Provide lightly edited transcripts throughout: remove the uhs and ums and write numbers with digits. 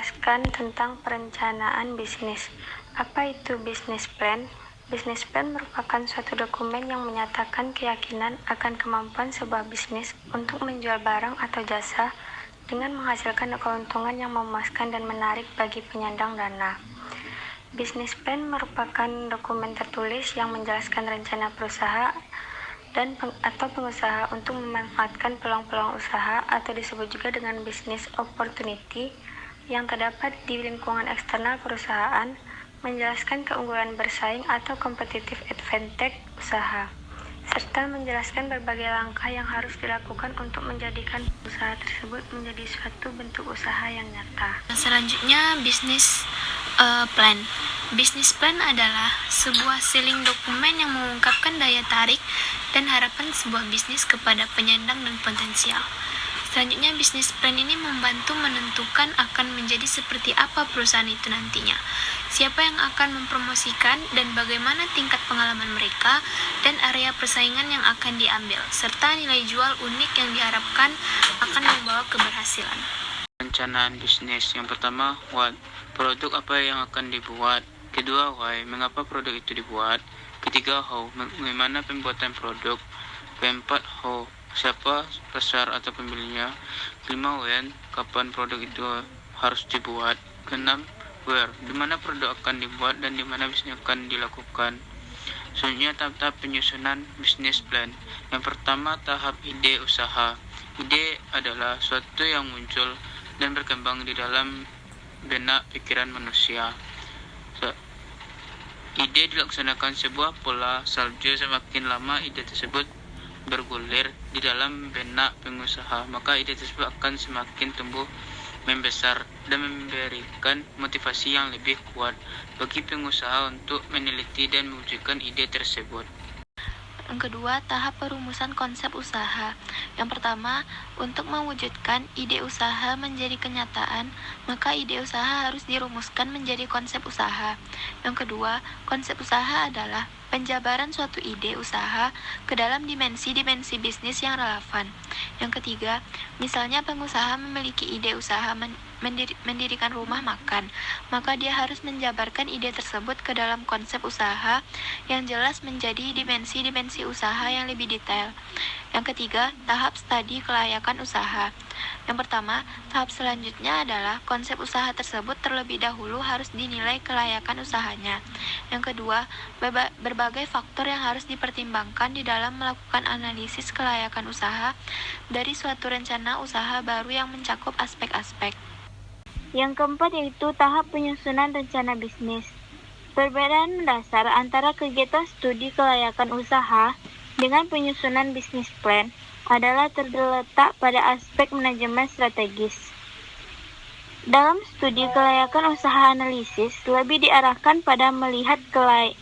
menjelaskan tentang perencanaan bisnis. Apa itu bisnis plan? Bisnis plan merupakan suatu dokumen yang menyatakan keyakinan akan kemampuan sebuah bisnis untuk menjual barang atau jasa dengan menghasilkan keuntungan yang memuaskan dan menarik bagi penyandang dana. Bisnis plan merupakan dokumen tertulis yang menjelaskan rencana perusahaan atau pengusaha untuk memanfaatkan peluang-peluang usaha atau disebut juga dengan business opportunity yang terdapat di lingkungan eksternal perusahaan, menjelaskan keunggulan bersaing atau competitive advantage usaha, serta menjelaskan berbagai langkah yang harus dilakukan untuk menjadikan usaha tersebut menjadi suatu bentuk usaha yang nyata. Selanjutnya, bisnis plan. Bisnis plan adalah sebuah selling dokumen yang mengungkapkan daya tarik dan harapan sebuah bisnis kepada penyandang dan potensial. Selanjutnya, bisnis plan ini membantu menentukan akan menjadi seperti apa perusahaan itu nantinya, siapa yang akan mempromosikan dan bagaimana tingkat pengalaman mereka dan area persaingan yang akan diambil, serta nilai jual unik yang diharapkan akan membawa keberhasilan. Perencanaan bisnis. Yang pertama, what? Produk apa yang akan dibuat. Kedua, why? Mengapa produk itu dibuat. Ketiga, how? Bagaimana pembuatan produk. Keempat, how? Siapa pasar atau pembelinya. Kelima, when? Kapan produk itu harus dibuat. Keenam, where? Di mana produk akan dibuat dan di mana bisnis akan dilakukan. Selanjutnya, tahap-tahap penyusunan bisnis plan. Yang pertama, tahap ide usaha. Ide adalah suatu yang muncul dan berkembang di dalam benak pikiran manusia. Ide dilaksanakan sebuah pola salju. Semakin lama ide tersebut bergulir di dalam benak pengusaha, maka ide tersebut akan semakin tumbuh membesar dan memberikan motivasi yang lebih kuat bagi pengusaha untuk meneliti dan mewujudkan ide tersebut. Yang kedua, tahap perumusan konsep usaha. Yang pertama, untuk mewujudkan ide usaha menjadi kenyataan, maka ide usaha harus dirumuskan menjadi konsep usaha. Yang kedua, konsep usaha adalah penjabaran suatu ide usaha ke dalam dimensi-dimensi bisnis yang relevan. Yang ketiga, misalnya pengusaha memiliki ide usaha mendirikan rumah makan, maka dia harus menjabarkan ide tersebut ke dalam konsep usaha yang jelas menjadi dimensi-dimensi usaha yang lebih detail. Yang ketiga, tahap studi kelayakan usaha. Yang pertama, tahap selanjutnya adalah konsep usaha tersebut terlebih dahulu harus dinilai kelayakan usahanya. Yang kedua, berbagai faktor yang harus dipertimbangkan di dalam melakukan analisis kelayakan usaha dari suatu rencana usaha baru yang mencakup aspek-aspek. Yang keempat yaitu tahap penyusunan rencana bisnis. Perbedaan mendasar antara kegiatan studi kelayakan usaha dengan penyusunan bisnis plan adalah terletak pada aspek manajemen strategis. Dalam studi kelayakan usaha analisis lebih diarahkan pada melihat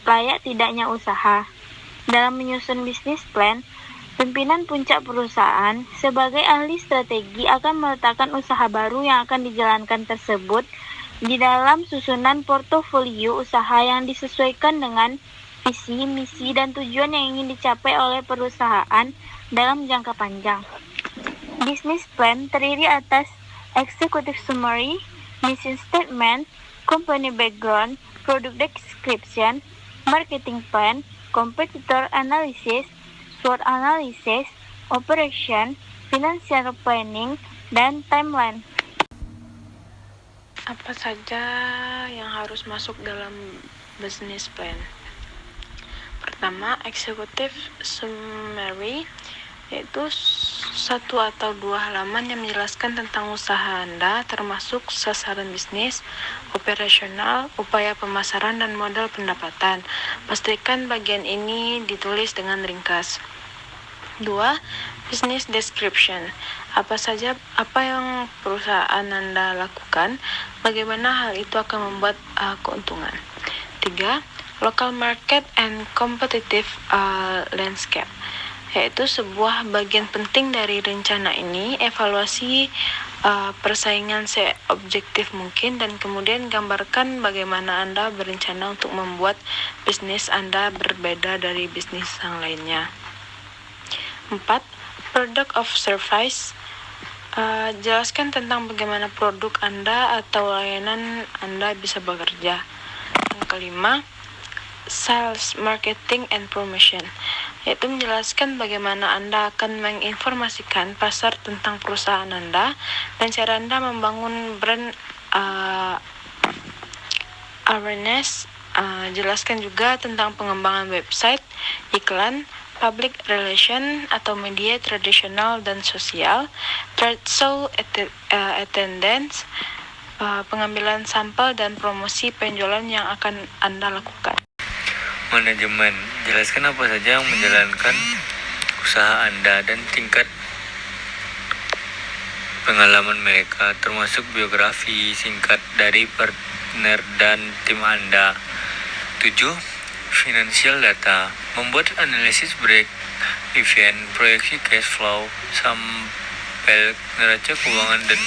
layak tidaknya usaha. Dalam menyusun bisnis plan, pimpinan puncak perusahaan sebagai ahli strategi akan meletakkan usaha baru yang akan dijalankan tersebut di dalam susunan portofolio usaha yang disesuaikan dengan visi, misi, dan tujuan yang ingin dicapai oleh perusahaan dalam jangka panjang. Business plan terdiri atas executive summary, mission statement, company background, product description, marketing plan, competitor analysis, SWOT analysis, operation, financial planning, dan timeline. Apa saja yang harus masuk dalam business plan? Pertama, executive summary, yaitu 1 atau 2 halaman yang menjelaskan tentang usaha Anda, termasuk sasaran bisnis, operasional, upaya pemasaran, dan modal pendapatan. Pastikan bagian ini ditulis dengan ringkas. 2. Business description. Apa yang perusahaan Anda lakukan, bagaimana hal itu akan membuat keuntungan. 3. Local market and competitive landscape, yaitu sebuah bagian penting dari rencana ini, evaluasi persaingan seobjektif mungkin, dan kemudian gambarkan bagaimana Anda berencana untuk membuat bisnis Anda berbeda dari bisnis yang lainnya. 4. Product of service, Jelaskan tentang bagaimana produk Anda atau layanan Anda bisa bekerja. Yang kelima, sales, marketing, and promotion, yaitu menjelaskan bagaimana Anda akan menginformasikan pasar tentang perusahaan Anda dan cara Anda membangun brand awareness. Jelaskan juga tentang pengembangan website, iklan, public relation atau media tradisional dan sosial, trade show attendance, pengambilan sampel dan promosi penjualan yang akan Anda lakukan. Manajemen, jelaskan apa saja yang menjalankan usaha Anda dan tingkat pengalaman mereka, termasuk biografi singkat dari partner dan tim Anda. 7. Financial data, membuat analisis break even, proyeksi cash flow, sampel neraca keuangan dan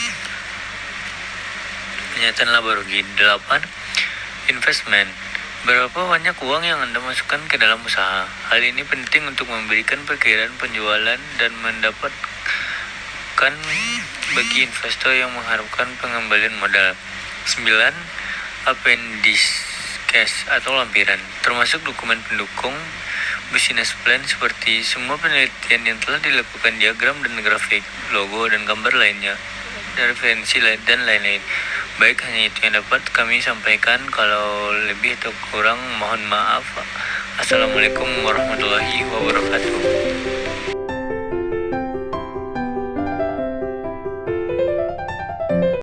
pernyataan laba rugi. 8. Investment, berapa banyak uang yang Anda masukkan ke dalam usaha. Hal ini penting untuk memberikan perkiraan penjualan dan mendapatkan bagi investor yang mengharapkan pengembalian modal. 9. Appendix cash atau lampiran, termasuk dokumen pendukung business plan seperti semua penelitian yang telah dilakukan, diagram dan grafik, logo dan gambar lainnya, referensi dan lain-lain. Baik, hanya itu yang dapat kami sampaikan. Kalau lebih atau kurang mohon maaf. Assalamualaikum warahmatullahi wabarakatuh.